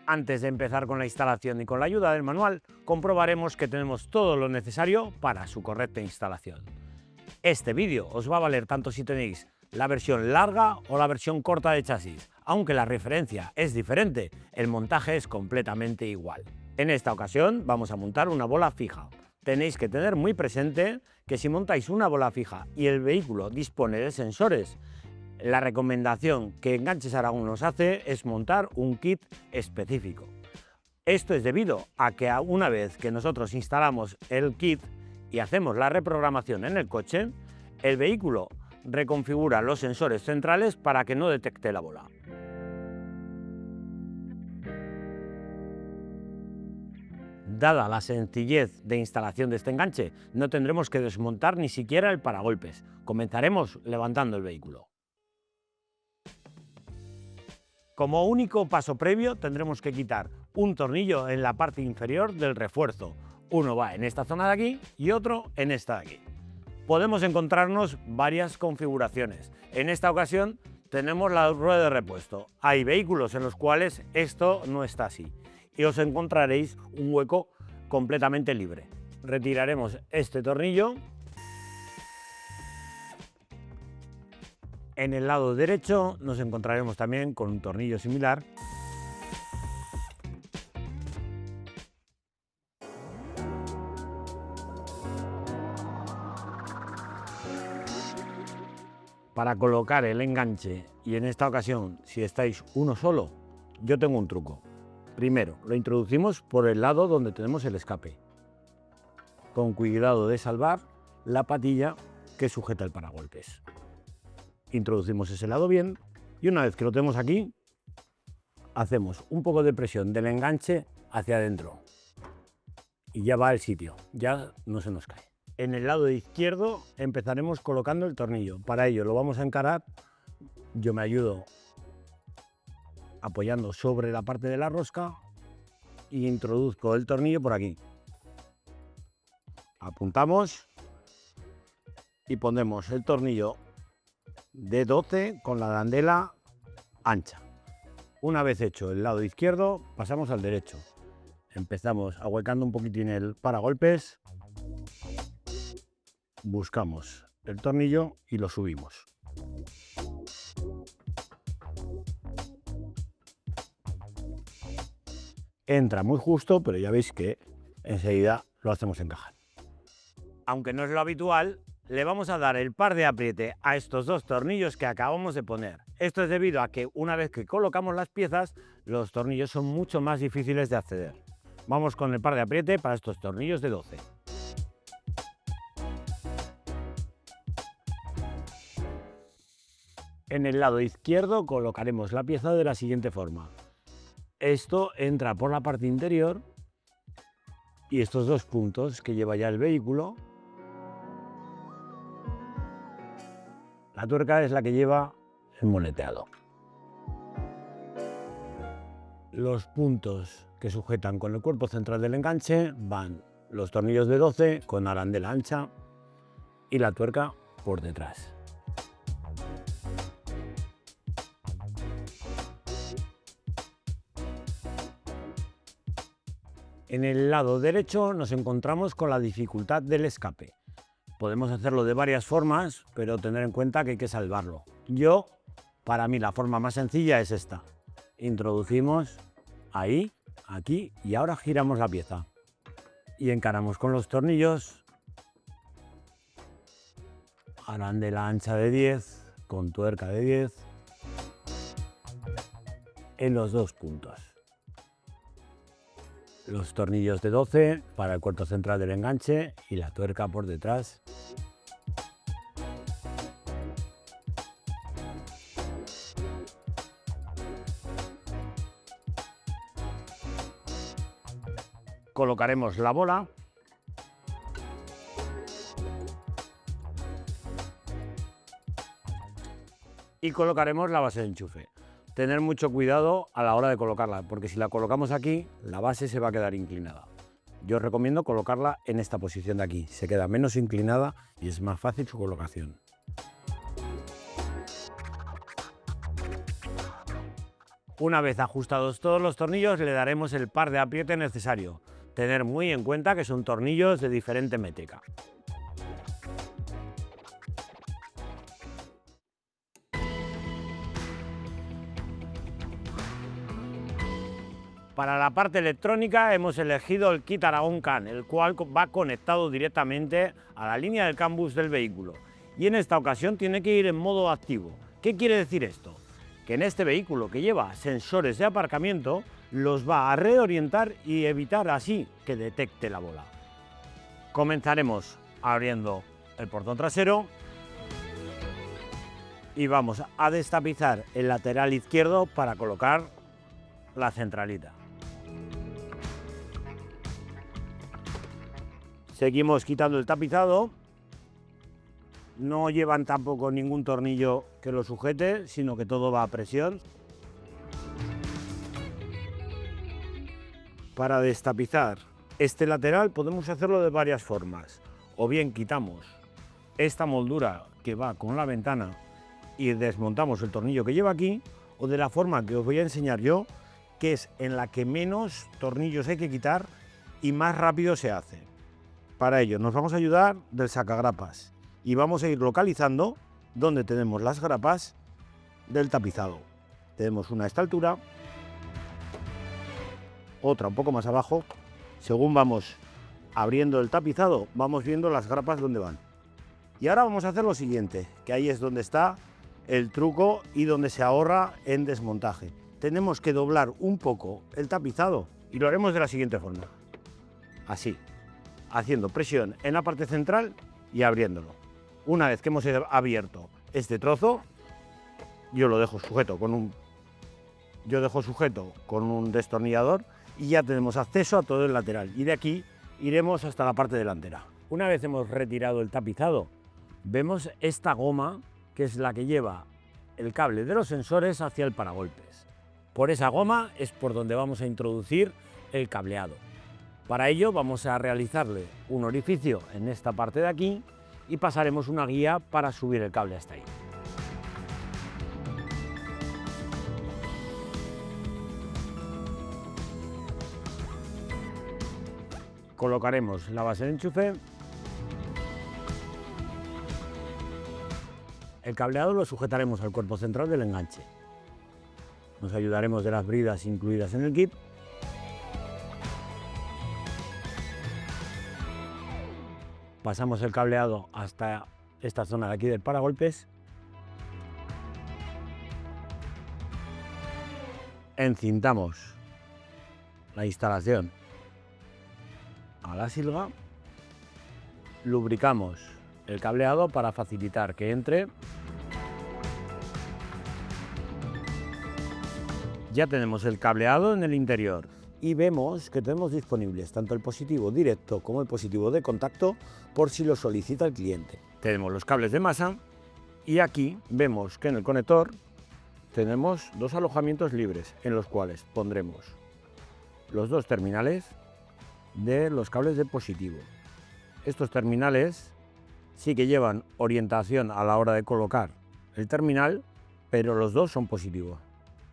Antes de empezar con la instalación y con la ayuda del manual, comprobaremos que tenemos todo lo necesario para su correcta instalación. Este vídeo os va a valer tanto si tenéis la versión larga o la versión corta de chasis. Aunque la referencia es diferente, el montaje es completamente igual. En esta ocasión vamos a montar una bola fija. Tenéis que tener muy presente que si montáis una bola fija y el vehículo dispone de sensores, la recomendación que Enganches Aragón nos hace es montar un kit específico. Esto es debido a que una vez que nosotros instalamos el kit y hacemos la reprogramación en el coche, el vehículo reconfigura los sensores centrales para que no detecte la bola. Dada la sencillez de instalación de este enganche, no tendremos que desmontar ni siquiera el paragolpes. Comenzaremos levantando el vehículo. Como único paso previo tendremos que quitar un tornillo en la parte inferior del refuerzo. Uno va en esta zona de aquí y otro en esta de aquí. Podemos encontrarnos varias configuraciones. En esta ocasión tenemos la rueda de repuesto. Hay vehículos en los cuales esto no está así y os encontraréis un hueco completamente libre. Retiraremos este tornillo. En el lado derecho nos encontraremos también con un tornillo similar. Para colocar el enganche, y en esta ocasión si estáis uno solo, yo tengo un truco. Primero, lo introducimos por el lado donde tenemos el escape, con cuidado de salvar la patilla que sujeta el paragolpes. Introducimos ese lado bien y una vez que lo tenemos aquí, hacemos un poco de presión del enganche hacia adentro y ya va al sitio, ya no se nos cae. En el lado izquierdo empezaremos colocando el tornillo. Para ello lo vamos a encarar, yo me ayudo apoyando sobre la parte de la rosca y introduzco el tornillo por aquí. Apuntamos y ponemos el tornillo de 12 con la arandela ancha. Una vez hecho el lado izquierdo, pasamos al derecho. Empezamos ahuecando un poquitín el paragolpes, buscamos el tornillo y lo subimos. Entra muy justo, pero ya veis que enseguida lo hacemos encajar. Aunque no es lo habitual, le vamos a dar el par de apriete a estos dos tornillos que acabamos de poner. Esto es debido a que una vez que colocamos las piezas, los tornillos son mucho más difíciles de acceder. Vamos con el par de apriete para estos tornillos de 12. En el lado izquierdo colocaremos la pieza de la siguiente forma. Esto entra por la parte interior y estos dos puntos que lleva ya el vehículo, la tuerca es la que lleva el moleteado. Los puntos que sujetan con el cuerpo central del enganche van los tornillos de 12 con arandela ancha y la tuerca por detrás. En el lado derecho nos encontramos con la dificultad del escape. Podemos hacerlo de varias formas, pero tener en cuenta que hay que salvarlo. Para mí, la forma más sencilla es esta. Introducimos ahí, aquí y ahora giramos la pieza. Y encaramos con los tornillos. Arandela ancha de 10, con tuerca de 10, en los dos puntos. Los tornillos de 12 para el cuerpo central del enganche y la tuerca por detrás. Colocaremos la bola y colocaremos la base de enchufe. Tener mucho cuidado a la hora de colocarla, porque si la colocamos aquí, la base se va a quedar inclinada. Yo os recomiendo colocarla en esta posición de aquí, se queda menos inclinada y es más fácil su colocación. Una vez ajustados todos los tornillos, le daremos el par de apriete necesario. Tener muy en cuenta que son tornillos de diferente métrica. Para la parte electrónica hemos elegido el kit Aragon CAN, el cual va conectado directamente a la línea del CAN bus del vehículo. Y en esta ocasión tiene que ir en modo activo. ¿Qué quiere decir esto? Que en este vehículo, que lleva sensores de aparcamiento, los va a reorientar y evitar así que detecte la bola. Comenzaremos abriendo el portón trasero y vamos a destapizar el lateral izquierdo para colocar la centralita. Seguimos quitando el tapizado. No llevan tampoco ningún tornillo que lo sujete, sino que todo va a presión. Para destapizar este lateral podemos hacerlo de varias formas. O bien quitamos esta moldura que va con la ventana y desmontamos el tornillo que lleva aquí, o de la forma que os voy a enseñar yo, que es en la que menos tornillos hay que quitar y más rápido se hace. Para ello nos vamos a ayudar del sacagrapas y vamos a ir localizando donde tenemos las grapas del tapizado. Tenemos una a esta altura, otra un poco más abajo. Según vamos abriendo el tapizado, vamos viendo las grapas donde van. Y ahora vamos a hacer lo siguiente, que ahí es donde está el truco y donde se ahorra en desmontaje. Tenemos que doblar un poco el tapizado y lo haremos de la siguiente forma. Así, haciendo presión en la parte central y abriéndolo. Una vez que hemos abierto este trozo, yo lo dejo sujeto con un destornillador y ya tenemos acceso a todo el lateral. Y de aquí iremos hasta la parte delantera. Una vez hemos retirado el tapizado, vemos esta goma que es la que lleva el cable de los sensores hacia el paragolpes. Por esa goma es por donde vamos a introducir el cableado. Para ello vamos a realizarle un orificio en esta parte de aquí y pasaremos una guía para subir el cable hasta ahí. Colocaremos la base de enchufe. El cableado lo sujetaremos al cuerpo central del enganche. Nos ayudaremos de las bridas incluidas en el kit. Pasamos el cableado hasta esta zona de aquí del paragolpes. Encintamos la instalación a la silga. Lubricamos el cableado para facilitar que entre. Ya tenemos el cableado en el interior y vemos que tenemos disponibles tanto el positivo directo como el positivo de contacto por si lo solicita el cliente. Tenemos los cables de masa y aquí vemos que en el conector tenemos dos alojamientos libres en los cuales pondremos los dos terminales de los cables de positivo. Estos terminales sí que llevan orientación a la hora de colocar el terminal, pero los dos son positivos,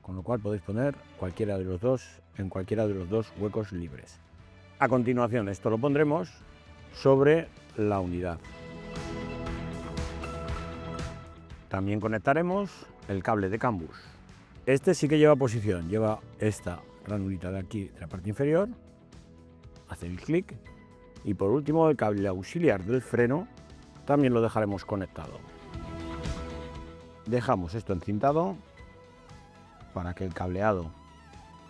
con lo cual podéis poner cualquiera de los dos en cualquiera de los dos huecos libres. A continuación esto lo pondremos sobre la unidad. También conectaremos el cable de CAN bus. Este sí que lleva posición, lleva esta ranurita de aquí de la parte inferior, hace el clic y por último el cable auxiliar del freno también lo dejaremos conectado. Dejamos esto encintado para que el cableado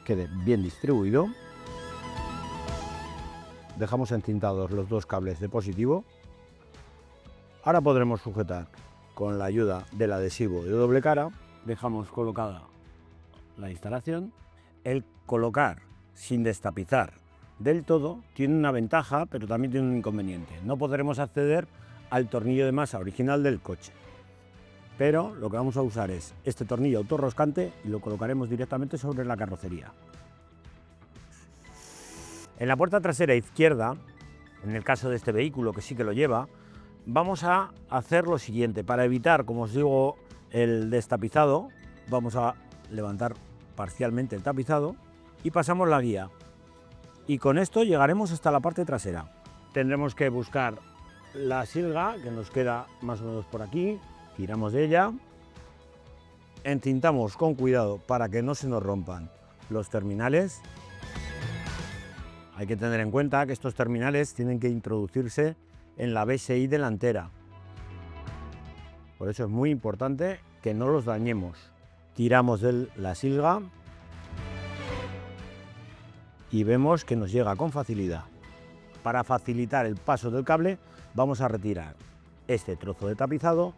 quede bien distribuido. Dejamos encintados los dos cables de positivo. Ahora podremos sujetar con la ayuda del adhesivo de doble cara. Dejamos colocada la instalación. El colocar sin destapizar del todo tiene una ventaja, pero también tiene un inconveniente. No podremos acceder al tornillo de masa original del coche. Pero lo que vamos a usar es este tornillo autorroscante y lo colocaremos directamente sobre la carrocería. En la puerta trasera izquierda, en el caso de este vehículo que sí que lo lleva, vamos a hacer lo siguiente. Para evitar, como os digo, el destapizado, vamos a levantar parcialmente el tapizado y pasamos la guía. Y con esto llegaremos hasta la parte trasera. Tendremos que buscar la silga, que nos queda más o menos por aquí, tiramos de ella, encintamos con cuidado para que no se nos rompan los terminales. Hay que tener en cuenta que estos terminales tienen que introducirse en la BSI delantera. Por eso es muy importante que no los dañemos. Tiramos de la silga y vemos que nos llega con facilidad. Para facilitar el paso del cable, vamos a retirar este trozo de tapizado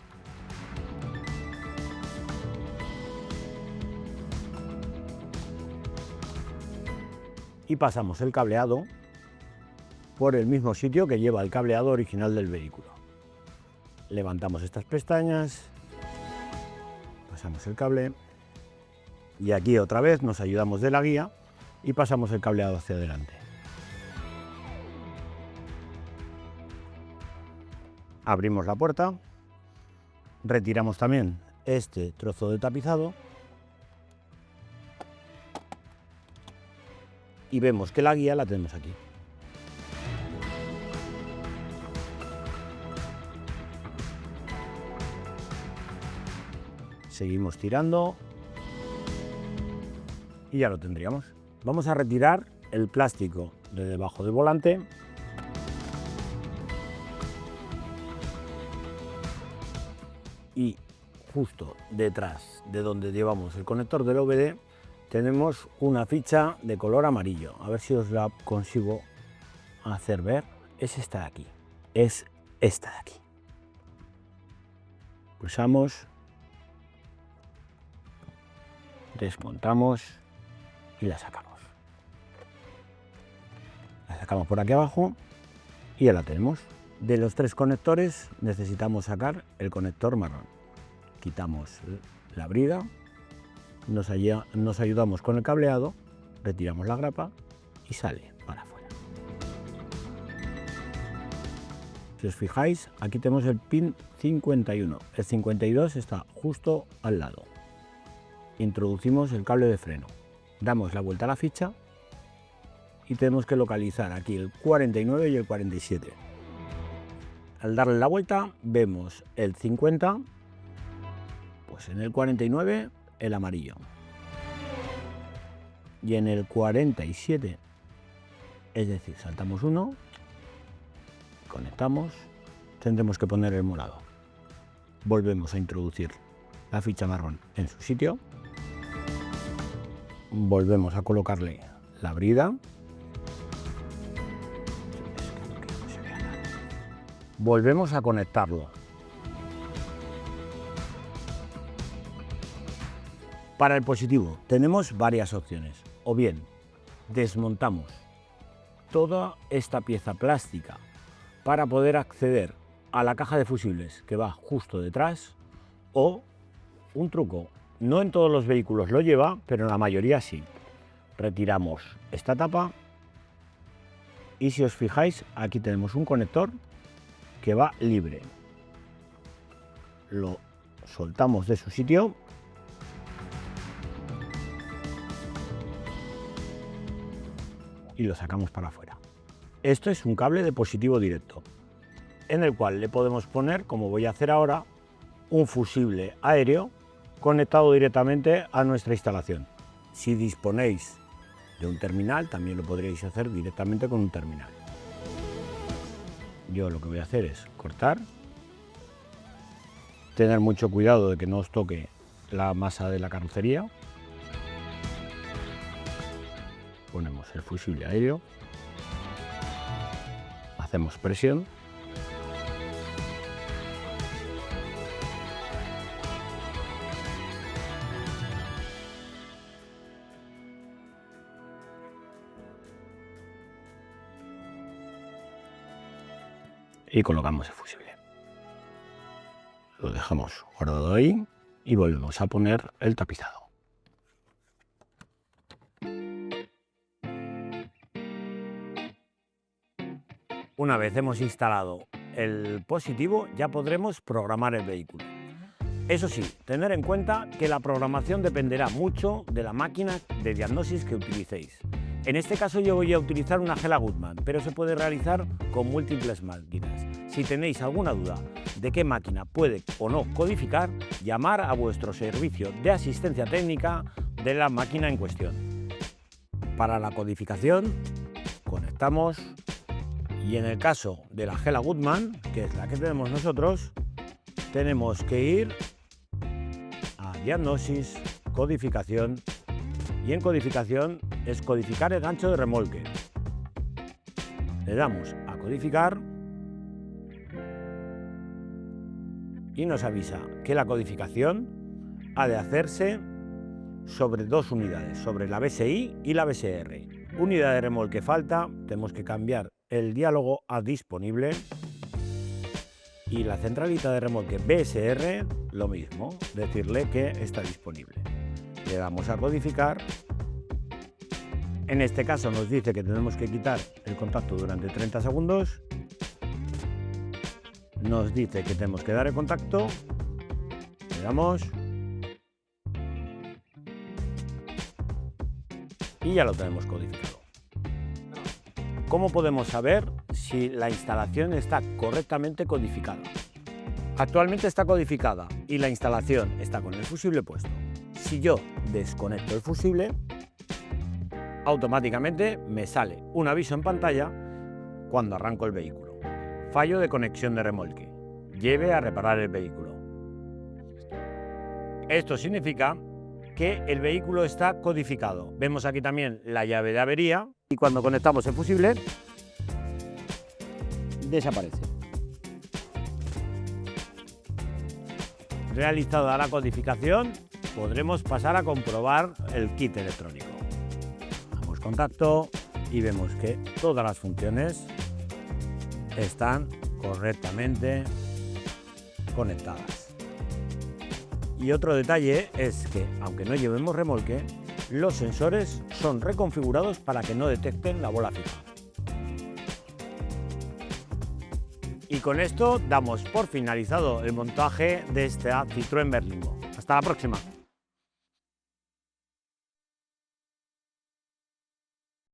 y pasamos el cableado por el mismo sitio que lleva el cableado original del vehículo. Levantamos estas pestañas, pasamos el cable y aquí otra vez nos ayudamos de la guía y pasamos el cableado hacia adelante. Abrimos la puerta, retiramos también este trozo de tapizado y vemos que la guía la tenemos aquí. Seguimos tirando y ya lo tendríamos. Vamos a retirar el plástico de debajo del volante y justo detrás de donde llevamos el conector del OBD tenemos una ficha de color amarillo. A ver si os la consigo hacer ver. Es esta de aquí. Es esta de aquí. Pulsamos, desmontamos y la sacamos. La sacamos por aquí abajo y ya la tenemos. De los tres conectores necesitamos sacar el conector marrón. Quitamos la brida, nos ayudamos con el cableado, retiramos la grapa y sale para afuera. Si os fijáis, aquí tenemos el pin 51. El 52 está justo al lado. Introducimos el cable de freno, damos la vuelta a la ficha y tenemos que localizar aquí el 49 y el 47. Al darle la vuelta vemos el 50, pues en el 49 el amarillo y en el 47, es decir, saltamos uno, conectamos, tendremos que poner el morado. Volvemos a introducir la ficha marrón en su sitio, volvemos a colocarle la brida, volvemos a conectarlo. Para el positivo tenemos varias opciones, o bien desmontamos toda esta pieza plástica para poder acceder a la caja de fusibles que va justo detrás, o un truco, no en todos los vehículos lo lleva, pero en la mayoría sí. Retiramos esta tapa y si os fijáis aquí tenemos un conector que va libre. Lo soltamos de su sitio y lo sacamos para afuera. Esto es un cable de positivo directo, en el cual le podemos poner, como voy a hacer ahora, un fusible aéreo conectado directamente a nuestra instalación. Si disponéis de un terminal, también lo podríais hacer directamente con un terminal. Yo lo que voy a hacer es cortar, tener mucho cuidado de que no os toque la masa de la carrocería. Ponemos el fusible aéreo, hacemos presión y colocamos el fusible. Lo dejamos guardado ahí y volvemos a poner el tapizado. Una vez hemos instalado el positivo, ya podremos programar el vehículo. Eso sí, tener en cuenta que la programación dependerá mucho de la máquina de diagnosis que utilicéis. En este caso yo voy a utilizar una Hela Goodman, pero se puede realizar con múltiples máquinas. Si tenéis alguna duda de qué máquina puede o no codificar, llamar a vuestro servicio de asistencia técnica de la máquina en cuestión. Para la codificación, conectamos y en el caso de la Hela Goodman, que es la que tenemos nosotros, tenemos que ir a diagnosis, codificación, y en codificación es codificar el gancho de remolque. Le damos a codificar y nos avisa que la codificación ha de hacerse sobre dos unidades, sobre la BSI y la BSR. Unidad de remolque falta, tenemos que cambiar el diálogo a disponible, y la centralita de remolque BSR lo mismo, decirle que está disponible. Le damos a codificar. En este caso nos dice que tenemos que quitar el contacto durante 30 segundos. Nos dice que tenemos que dar el contacto. Le damos. Y ya lo tenemos codificado. ¿Cómo podemos saber si la instalación está correctamente codificada? Actualmente está codificada y la instalación está con el fusible puesto. Si yo desconecto el fusible, automáticamente me sale un aviso en pantalla cuando arranco el vehículo. Fallo de conexión de remolque. Lleve a reparar el vehículo. Esto significa que el vehículo está codificado. Vemos aquí también la llave de avería y cuando conectamos el fusible desaparece. Realizada la codificación, podremos pasar a comprobar el kit electrónico. Damos contacto y vemos que todas las funciones están correctamente conectadas. Y otro detalle es que, aunque no llevemos remolque, los sensores son reconfigurados para que no detecten la bola fija. Y con esto damos por finalizado el montaje de esta Citroën Berlingo. Hasta la próxima.